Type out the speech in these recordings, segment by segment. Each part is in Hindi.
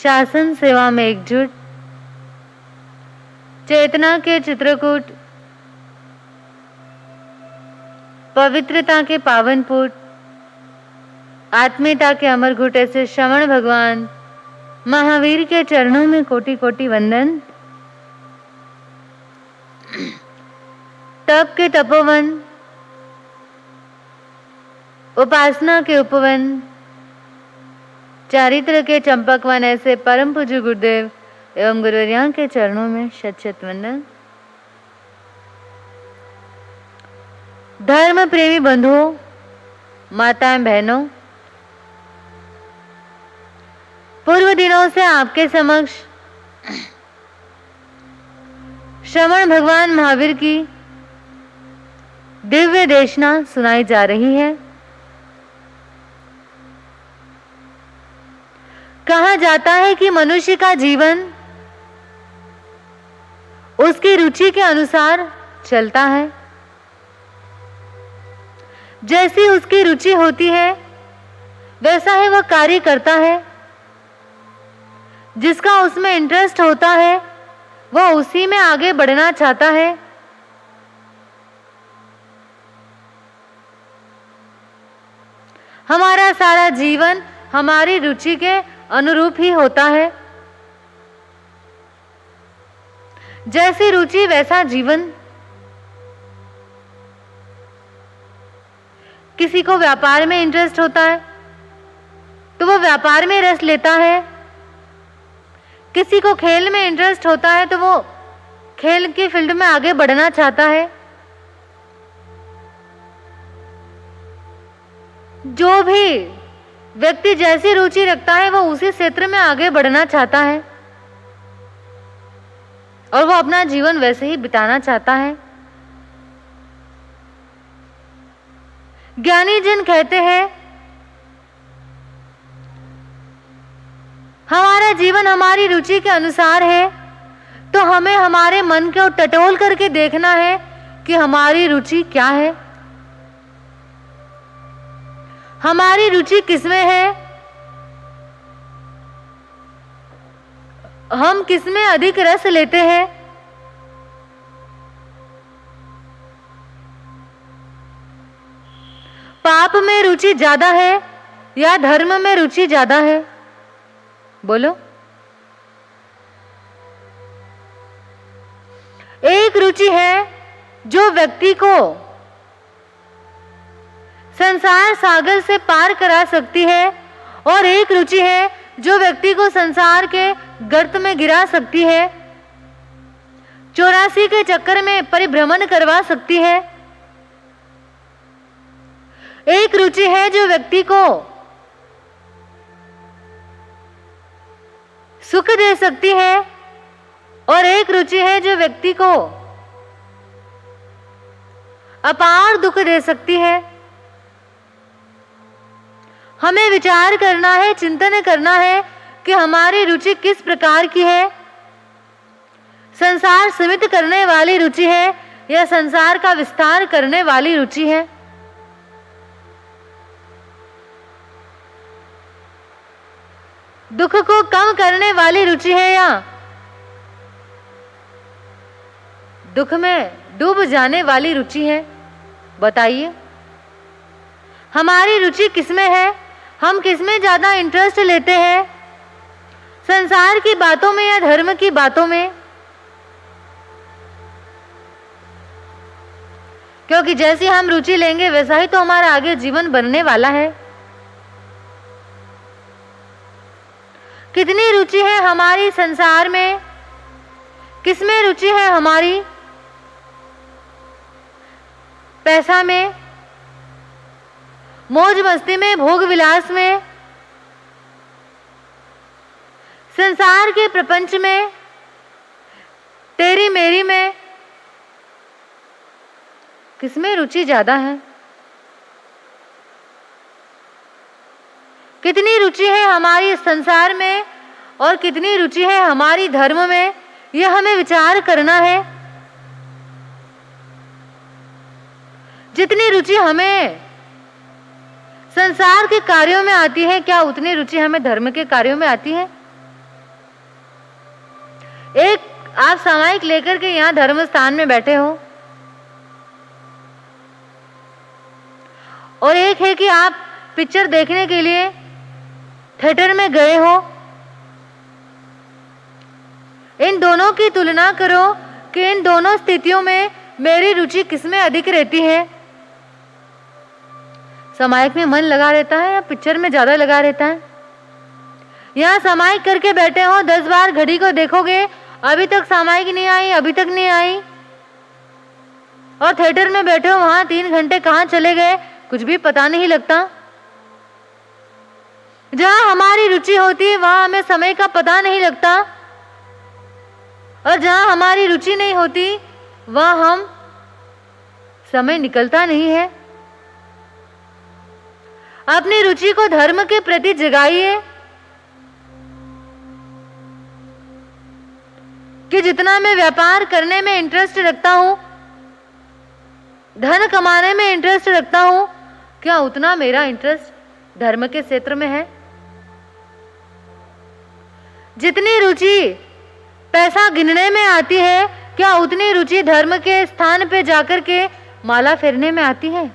शासन सेवा में एकजुट, चेतना के चित्रकूट, पवित्रता के पावन पुट, आत्मीयता के अमर घुट ऐसे श्रवण भगवान महावीर के चरणों में कोटि कोटि वंदन। तप के तपोवन, उपासना के उपवन, चारित्र के चंपकवन ऐसे परम पूज्य गुरुदेव एवं गुरुवर्यों के चरणों में शत शत वंदन। धर्म प्रेमी बंधुओं, माताएं, बहनों, पूर्व दिनों से आपके समक्ष श्रवण भगवान महावीर की दिव्य देशना सुनाई जा रही है। कहा जाता है कि मनुष्य का जीवन उसकी रुचि के अनुसार चलता है। जैसी उसकी रुचि होती है वैसा ही वह कार्य करता है। जिसका उसमें इंटरेस्ट होता है वह उसी में आगे बढ़ना चाहता है। हमारा सारा जीवन हमारी रुचि के अनुरूप ही होता है। जैसी रुचि वैसा जीवन। किसी को व्यापार में इंटरेस्ट होता है तो वो व्यापार में रस लेता है। किसी को खेल में इंटरेस्ट होता है तो वो खेल की फील्ड में आगे बढ़ना चाहता है। जो भी व्यक्ति जैसी रुचि रखता है वो उसी क्षेत्र में आगे बढ़ना चाहता है और वो अपना जीवन वैसे ही बिताना चाहता है। ज्ञानी जन कहते हैं हमारा जीवन हमारी रुचि के अनुसार है, तो हमें हमारे मन को टटोल करके देखना है कि हमारी रुचि क्या है, हमारी रुचि किसमें है, हम किसमें अधिक रस लेते हैं। पाप में रुचि ज्यादा है या धर्म में रुचि ज्यादा है? बोलो। एक रुचि है जो व्यक्ति को संसार सागर से पार करा सकती है और एक रुचि है जो व्यक्ति को संसार के गर्त में गिरा सकती है, 84 के चक्कर में परिभ्रमण करवा सकती है। एक रुचि है जो व्यक्ति को सुख दे सकती है और एक रुचि है जो व्यक्ति को अपार दुख दे सकती है। हमें विचार करना है, चिंतन करना है कि हमारी रुचि किस प्रकार की है। संसार सीमित करने वाली रुचि है या संसार का विस्तार करने वाली रुचि है। दुख को कम करने वाली रुचि है या दुख में डूब जाने वाली रुचि है? बताइए, हमारी रुचि किसमें है? हम किसमें ज्यादा इंटरेस्ट लेते हैं, संसार की बातों में या धर्म की बातों में? क्योंकि जैसी हम रुचि लेंगे वैसा ही तो हमारा आगे जीवन बनने वाला है। कितनी रुचि है हमारी संसार में, किसमें रुचि है हमारी? पैसा में, मौज मस्ती में, भोग विलास में, संसार के प्रपंच में, तेरी मेरी में, किसमें रुचि ज्यादा है? कितनी रुचि है हमारी संसार में और कितनी रुचि है हमारी धर्म में, यह हमें विचार करना है। जितनी रुचि हमें संसार के कार्यों में आती है, क्या उतनी रुचि हमें धर्म के कार्यों में आती है? एक आप सामायिक लेकर के यहाँ धर्म स्थान में बैठे हो, और एक है कि आप पिक्चर देखने के लिए थिएटर में गए हो। इन दोनों की तुलना करो कि इन दोनों स्थितियों में मेरी रुचि किसमें अधिक रहती है। सामायिक में मन लगा रहता है या पिक्चर में ज्यादा लगा रहता है? यहाँ सामायिक करके बैठे हो, 10 बार घड़ी को देखोगे, अभी तक सामायिक नहीं आई, अभी तक नहीं आई। और थिएटर में बैठे हो, वहां 3 घंटे कहाँ चले गए कुछ भी पता नहीं लगता। जहां हमारी रुचि होती है वहां हमें समय का पता नहीं लगता, और जहां हमारी रुचि नहीं होती वहां हम समय निकलता नहीं है। अपनी रुचि को धर्म के प्रति जगाइए कि जितना मैं व्यापार करने में इंटरेस्ट रखता हूं, धन कमाने में इंटरेस्ट रखता हूं, क्या उतना मेरा इंटरेस्ट धर्म के क्षेत्र में है? जितनी रुचि पैसा गिनने में आती है, क्या उतनी रुचि धर्म के स्थान पे जाकर के माला फेरने में आती है?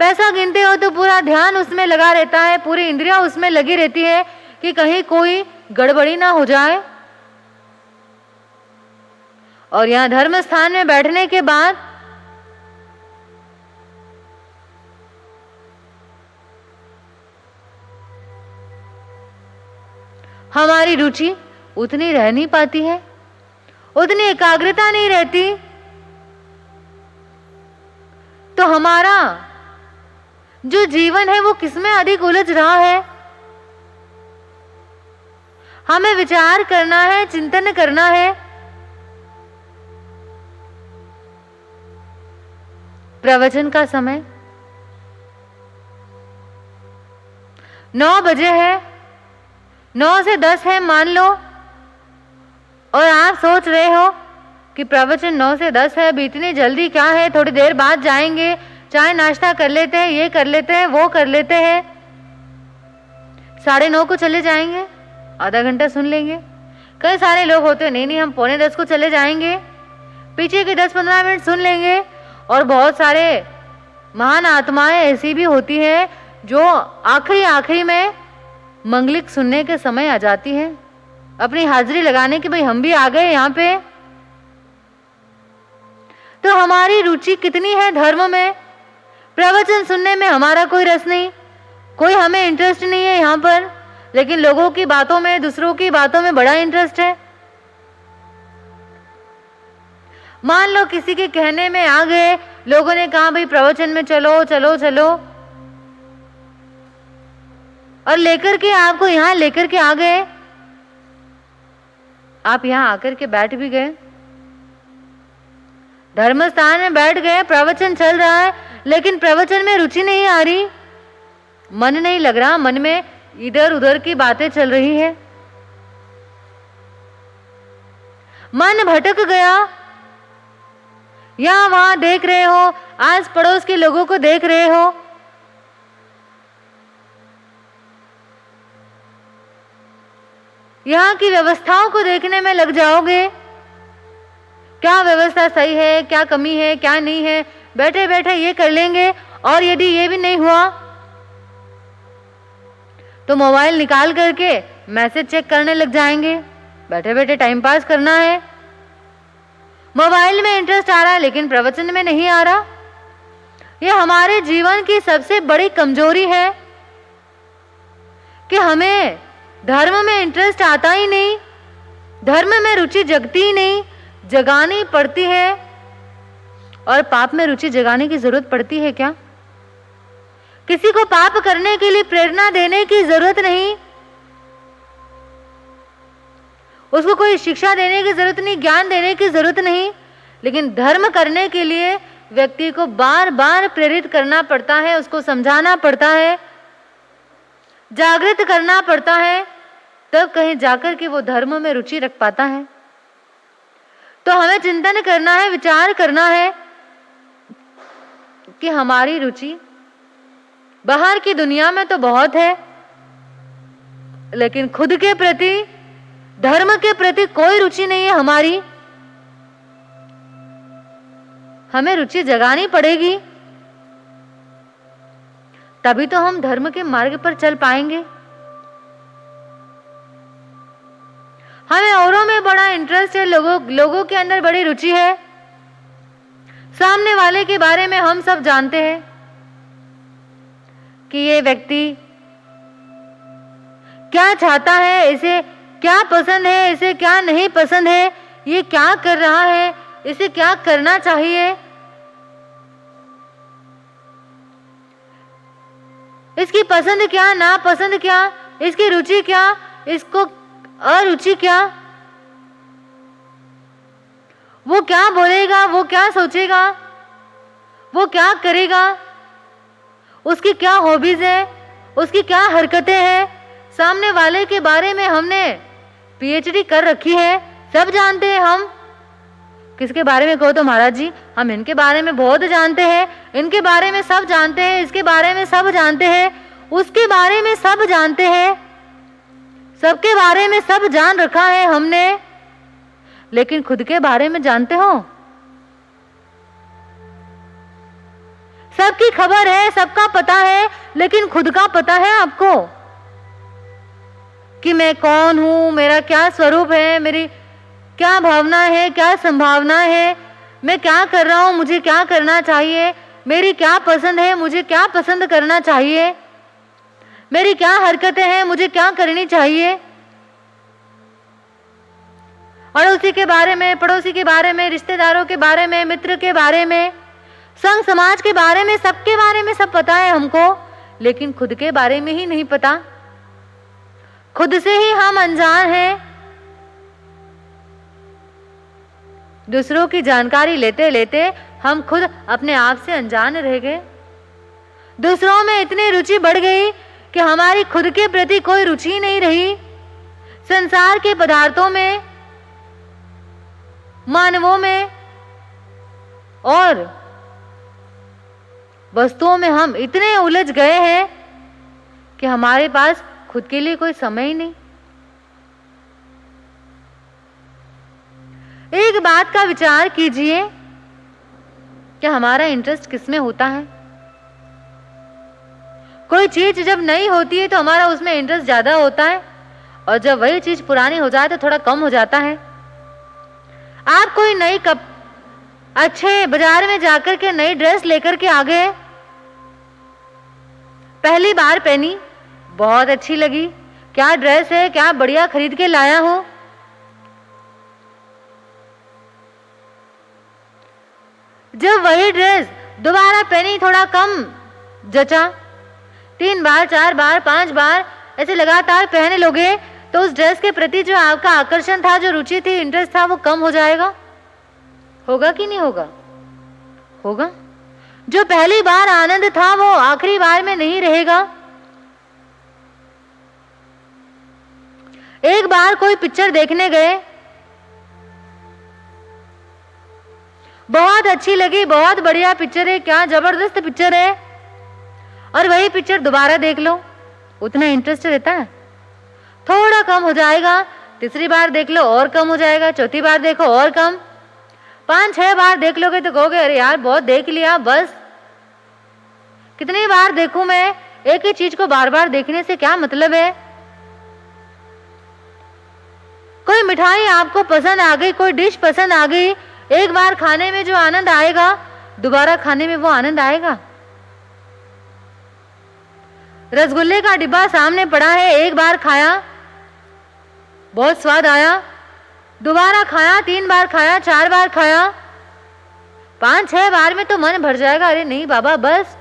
पैसा गिनते हो तो पूरा ध्यान उसमें लगा रहता है, पूरी इंद्रियां उसमें लगी रहती है कि कहीं कोई गड़बड़ी ना हो जाए। और यहां धर्म स्थान में बैठने के बाद हमारी रुचि उतनी रह नहीं पाती है, उतनी एकाग्रता नहीं रहती, तो हमारा जो जीवन है वो किसमें अधिक उलझ रहा है? हमें विचार करना है, चिंतन करना है। प्रवचन का समय 9 बजे है, 9 से 10 है मान लो, और आप सोच रहे हो कि प्रवचन 9 से 10 है, अभी इतनी जल्दी क्या है, थोड़ी देर बाद जाएंगे, चाय नाश्ता कर लेते हैं, ये कर लेते हैं, वो कर लेते हैं, 9:30 को चले जाएंगे, आधा घंटा सुन लेंगे। कई सारे लोग होते हैं, नहीं हम 9:45 को चले जाएंगे, पीछे के 10-15 मिनट सुन लेंगे। और बहुत सारे महान आत्माएं ऐसी भी होती हैं जो आखिरी में मंगलिक सुनने के समय आ जाती हैं, अपनी हाजिरी लगाने की, भाई हम भी आ गए यहाँ पे। तो हमारी रुचि कितनी है धर्म में? प्रवचन सुनने में हमारा कोई रस नहीं, कोई हमें इंटरेस्ट नहीं है यहाँ पर, लेकिन लोगों की बातों में, दूसरों की बातों में बड़ा इंटरेस्ट है। मान लो किसी के कहने में आ गए, लोगों ने कहा भाई प्रवचन में चलो चलो चलो, और लेकर के आपको यहां लेकर के आ गए, आप यहां आकर के बैठ भी गए, धर्म स्थान में बैठ गए, प्रवचन चल रहा है, लेकिन प्रवचन में रुचि नहीं आ रही, मन नहीं लग रहा, मन में इधर उधर की बातें चल रही है, मन भटक गया, यहां वहां देख रहे हो, आस पड़ोस के लोगों को देख रहे हो, यहाँ की व्यवस्थाओं को देखने में लग जाओगे, क्या व्यवस्था सही है, क्या कमी है, क्या नहीं है, बैठे बैठे ये कर लेंगे, और यदि ये भी नहीं हुआ तो मोबाइल निकाल करके मैसेज चेक करने लग जाएंगे, बैठे बैठे टाइम पास करना है। मोबाइल में इंटरेस्ट आ रहा है लेकिन प्रवचन में नहीं आ रहा। यह हमारे जीवन की सबसे बड़ी कमजोरी है कि हमें धर्म में इंटरेस्ट आता ही नहीं, धर्म में रुचि जगती ही नहीं, जगानी पड़ती है। और पाप में रुचि जगाने की जरूरत पड़ती है क्या? किसी को पाप करने के लिए प्रेरणा देने की जरूरत नहीं, उसको कोई शिक्षा देने की जरूरत नहीं, ज्ञान देने की जरूरत नहीं, लेकिन धर्म करने के लिए व्यक्ति को बार बार प्रेरित करना पड़ता है, उसको समझाना पड़ता है, जागृत करना पड़ता है, तब कहीं जाकर के वो धर्म में रुचि रख पाता है। तो हमें चिंतन करना है, विचार करना है कि हमारी रुचि बाहर की दुनिया में तो बहुत है, लेकिन खुद के प्रति धर्म के प्रति कोई रुचि नहीं है हमारी, हमें रुचि जगानी पड़ेगी, तभी तो हम धर्म के मार्ग पर चल पाएंगे। हमें औरों में बड़ा इंटरेस्ट है, लोगों के अंदर बड़ी रुचि है। सामने वाले के बारे में हम सब जानते हैं कि ये व्यक्ति क्या चाहता है, इसे क्या पसंद है, इसे क्या नहीं पसंद है, ये क्या कर रहा है, इसे क्या करना चाहिए, इसकी पसंद क्या, नापसंद क्या, इसकी रुचि क्या, इसको अरुचि क्या, वो क्या बोलेगा, वो क्या सोचेगा, वो क्या करेगा, उसकी क्या हॉबीज है, उसकी क्या हरकतें हैं। सामने वाले के बारे में हमने पीएचडी कर रखी है, सब जानते हैं हम। किसके बारे में कहो तो महाराज जी हम इनके बारे में बहुत जानते हैं, इनके बारे में सब जानते हैं, इसके बारे में सब जानते हैं, उसके बारे में सब जानते हैं, सबके बारे में सब जान रखा है हमने, लेकिन खुद के बारे में जानते हो? सबकी खबर है, सबका पता है, लेकिन खुद का पता है आपको कि मैं कौन हूं, मेरा क्या स्वरूप है, मेरी क्या भावना है, क्या संभावना है, मैं क्या कर रहा हूं, मुझे क्या करना चाहिए, मेरी क्या पसंद है, मुझे क्या पसंद करना चाहिए, मेरी क्या हरकतें हैं, मुझे क्या करनी चाहिए। अड़ोसी के बारे में, पड़ोसी के बारे में, रिश्तेदारों के बारे में, मित्र के बारे में, संघ समाज के बारे में, सबके बारे में सब पता है हमको, लेकिन खुद के बारे में ही नहीं पता। खुद से ही हम अनजान हैं। दूसरों की जानकारी लेते लेते हम खुद अपने आप से अनजान रह गए। दूसरों में इतनी रुचि बढ़ गई कि हमारी खुद के प्रति कोई रुचि नहीं रही। संसार के पदार्थों में, मानवों में और वस्तुओं में हम इतने उलझ गए हैं कि हमारे पास खुद के लिए कोई समय ही नहीं। एक बात का विचार कीजिए कि हमारा इंटरेस्ट किसमें होता है। कोई चीज जब नई होती है तो हमारा उसमें इंटरेस्ट ज्यादा होता है, और जब वही चीज पुरानी हो जाए तो थोड़ा कम हो जाता है। आप कोई नई अच्छे बाजार में जाकर के नई ड्रेस लेकर के आ गए, पहली बार पहनी, बहुत अच्छी लगी, क्या ड्रेस है, क्या बढ़िया खरीद के लाया हूं। जब वही ड्रेस दोबारा पहनी, थोड़ा कम जचा, 3 बार, 4 बार, 5 बार ऐसे लगातार पहने लोगे तो उस ड्रेस के प्रति जो आपका आकर्षण था, जो रुचि थी, इंटरेस्ट था, वो कम हो जाएगा। होगा कि नहीं होगा? होगा। जो पहली बार आनंद था वो आखिरी बार में नहीं रहेगा। एक बार कोई पिक्चर देखने गए, बहुत अच्छी लगी, बहुत बढ़िया पिक्चर है, क्या जबरदस्त पिक्चर है, और वही पिक्चर दोबारा देख लो, उतना इंटरेस्ट रहता है? थोड़ा कम हो जाएगा। तीसरी बार देख लो और कम हो जाएगा, चौथी बार देखो और कम, 5-6 बार देख लोगे तो कहोगे अरे यार बहुत देख लिया, बस कितनी बार देखूं मैं, एक ही चीज को बार बार देखने से क्या मतलब है। कोई मिठाई आपको पसंद आ गई, कोई डिश पसंद आ गई, एक बार खाने में जो आनंद आएगा दोबारा खाने में वो आनंद आएगा? रसगुल्ले का डिब्बा सामने पड़ा है, एक बार खाया, बहुत स्वाद आया, दोबारा खाया, 3 बार खाया, 4 बार खाया, 5-6 बार में तो मन भर जाएगा, अरे नहीं बाबा बस,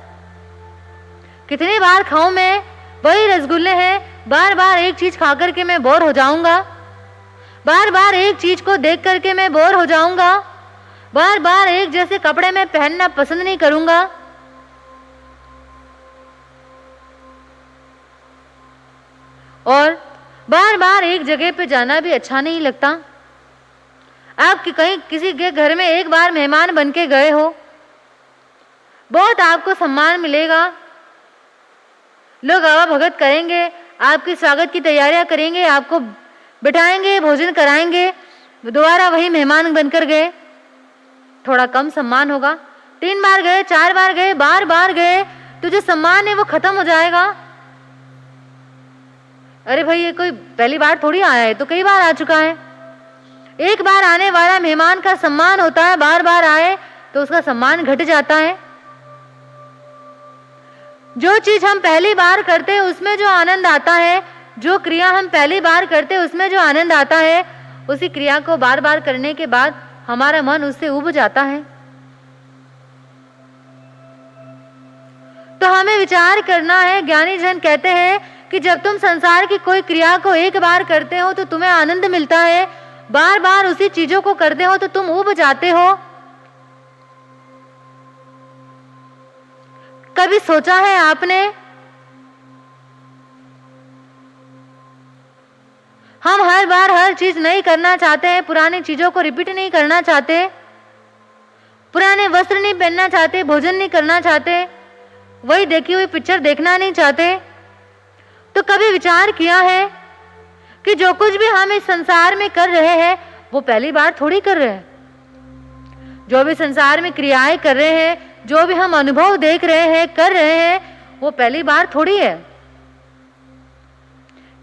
कितनी बार खाऊं मैं, वही रसगुल्ले हैं, बार बार एक चीज खा करके मैं बोर हो जाऊंगा, बार बार एक चीज को देख करके मैं बोर हो जाऊंगा, बार बार एक जैसे कपड़े में पहनना पसंद नहीं करूंगा। और बार बार एक जगह पे जाना भी अच्छा नहीं लगता। आप कहीं किसी के घर में एक बार मेहमान बन के गए हो, बहुत आपको सम्मान मिलेगा, लोग आवा भगत करेंगे, आपके स्वागत की तैयारियां करेंगे, आपको बिठाएंगे, भोजन कराएंगे, दोबारा वही मेहमान बनकर गए, थोड़ा कम सम्मान होगा। 3 बार गए, 4 बार गए, बार बार गए, तो जो सम्मान है वो खत्म हो जाएगा। अरे भाई, ये कोई पहली बार थोड़ी आया है, तो कई बार आ चुका है। एक बार आने वाला मेहमान का सम्मान होता है, बार बार आए तो उसका सम्मान घट जाता है। जो चीज हम पहली बार करते हैं उसमें जो आनंद आता है, जो क्रिया हम पहली बार करते हैं उसमें जो आनंद आता है, उसी क्रिया को बार बार करने के बाद हमारा मन उससे उब जाता है। तो हमें विचार करना है। ज्ञानी जन कहते हैं कि जब तुम संसार की कोई क्रिया को एक बार करते हो तो तुम्हें आनंद मिलता है, बार बार उसी चीजों को करते हो तो तुम उब जाते हो। कभी सोचा है आपने, हम हर बार हर चीज नहीं करना चाहते हैं, पुरानी चीजों को रिपीट नहीं करना चाहते, पुराने वस्त्र नहीं पहनना चाहते, भोजन नहीं करना चाहते, वही देखी हुई पिक्चर देखना नहीं चाहते। तो कभी विचार किया है कि जो कुछ भी हम इस संसार में कर रहे हैं वो पहली बार थोड़ी कर रहे हैं। जो भी संसार में क्रियाएं कर रहे हैं, जो भी हम अनुभव देख रहे हैं, कर रहे हैं, वो पहली बार थोड़ी है।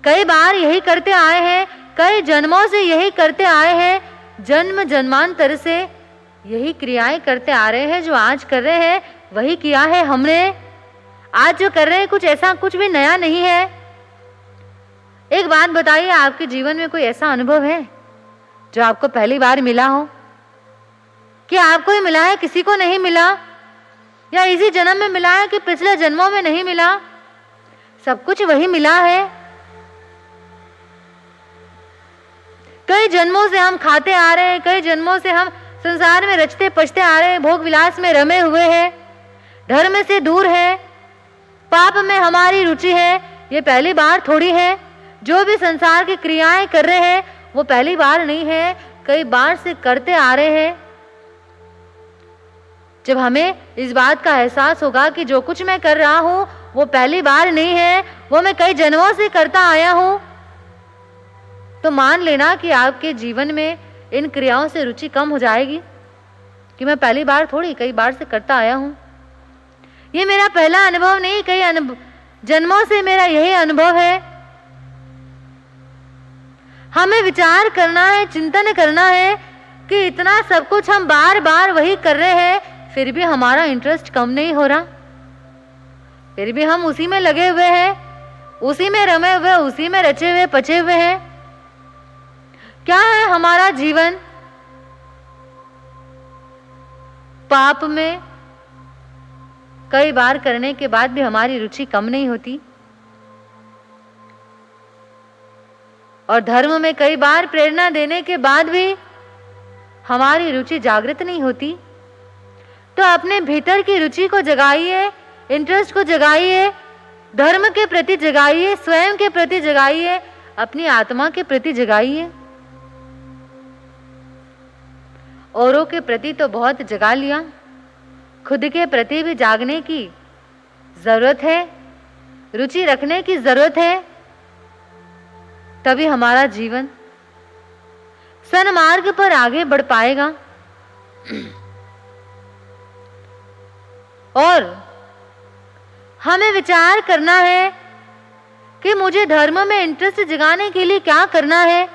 कई बार यही करते आए हैं, कई जन्मों से यही करते आए हैं, जन्म जन्मांतर से यही क्रियाएं करते आ रहे हैं। जो आज कर रहे हैं वही किया है हमने। आज जो कर रहे हैं कुछ ऐसा कुछ भी नया नहीं है। एक बात बताइए, आपके जीवन में कोई ऐसा अनुभव है जो आपको पहली बार मिला हो? कि आपको ही मिला है, किसी को नहीं मिला, या इसी जन्म में मिला है कि पिछले जन्मों में नहीं मिला? सब कुछ वही मिला है। कई जन्मों से हम खाते आ रहे हैं, कई जन्मों से हम संसार में रचते पचते आ रहे हैं, भोग विलास में रमे हुए हैं, धर्म से दूर है, पाप में हमारी रुचि है। ये पहली बार थोड़ी है। जो भी संसार की क्रियाएं कर रहे हैं वो पहली बार नहीं है, कई बार से करते आ रहे हैं। जब हमें इस बात का एहसास होगा कि जो कुछ मैं कर रहा हूं वो पहली बार नहीं है, वो मैं कई जन्मों से करता आया हूं, तो मान लेना कि आपके जीवन में इन क्रियाओं से रुचि कम हो जाएगी कि मैं पहली बार थोड़ी, कई बार से करता आया हूं। ये मेरा पहला अनुभव नहीं, कई जन्मों से मेरा यही अनुभव है। हमें विचार करना है, चिंतन करना है कि इतना सब कुछ हम बार बार वही कर रहे हैं, फिर भी हमारा इंटरेस्ट कम नहीं हो रहा, फिर भी हम उसी में लगे हुए हैं, उसी में रमे हुए, उसी में रचे हुए पचे हुए हैं। क्या है हमारा जीवन? पाप में कई बार करने के बाद भी हमारी रुचि कम नहीं होती, और धर्म में कई बार प्रेरणा देने के बाद भी हमारी रुचि जागृत नहीं होती। तो अपने भीतर की रुचि को जगाइए, इंटरेस्ट को जगाइए, धर्म के प्रति जगाइए, स्वयं के प्रति जगाइए, अपनी आत्मा के प्रति जगाइए। औरों के प्रति तो बहुत जगा लिया, खुद के प्रति भी जागने की जरूरत है, रुचि रखने की जरूरत है। तभी हमारा जीवन सन्मार्ग पर आगे बढ़ पाएगा। और हमें विचार करना है कि मुझे धर्म में इंटरेस्ट जगाने के लिए क्या करना है।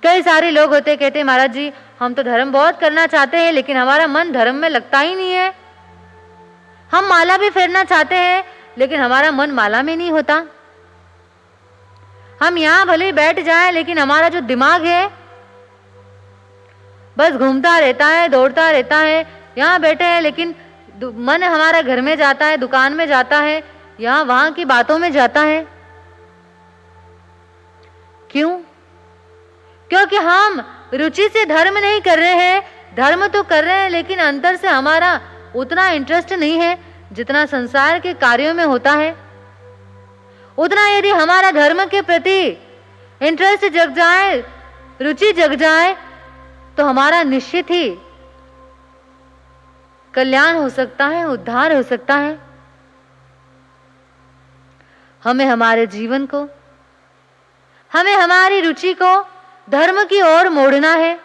कई सारे लोग होते कहते महाराज जी हम तो धर्म बहुत करना चाहते हैं लेकिन हमारा मन धर्म में लगता ही नहीं है। हम माला भी फेरना चाहते हैं लेकिन हमारा मन माला में नहीं होता। हम यहाँ भले बैठ जाएं लेकिन हमारा जो दिमाग है बस घूमता रहता है, दौड़ता रहता है। यहाँ बैठे हैं लेकिन मन हमारा घर में जाता है, दुकान में जाता है, यहाँ वहां की बातों में जाता है। क्यों? क्योंकि हम रुचि से धर्म नहीं कर रहे हैं। धर्म तो कर रहे हैं लेकिन अंतर से हमारा उतना इंटरेस्ट नहीं है जितना संसार के कार्यों में होता है। उतना यदि हमारा धर्म के प्रति इंटरेस्ट जग जाए, रुचि जग जाए, तो हमारा निश्चित ही कल्याण हो सकता है, उद्धार हो सकता है। हमें हमारे जीवन को हमें हमारी रुचि को धर्म की ओर मोड़ना है,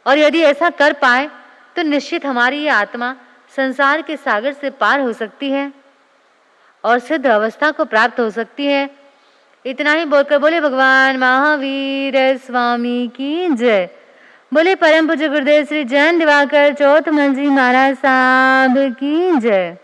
और यदि ऐसा कर पाए तो निश्चित हमारी ये आत्मा संसार के सागर से पार हो सकती है और सिद्ध अवस्था को प्राप्त हो सकती है। इतना ही बोलकर बोले भगवान महावीर स्वामी की जय। बोले परम पूज्य गुरुदेव श्री जैन दिवाकर चौथ जी महाराज साहब की जय।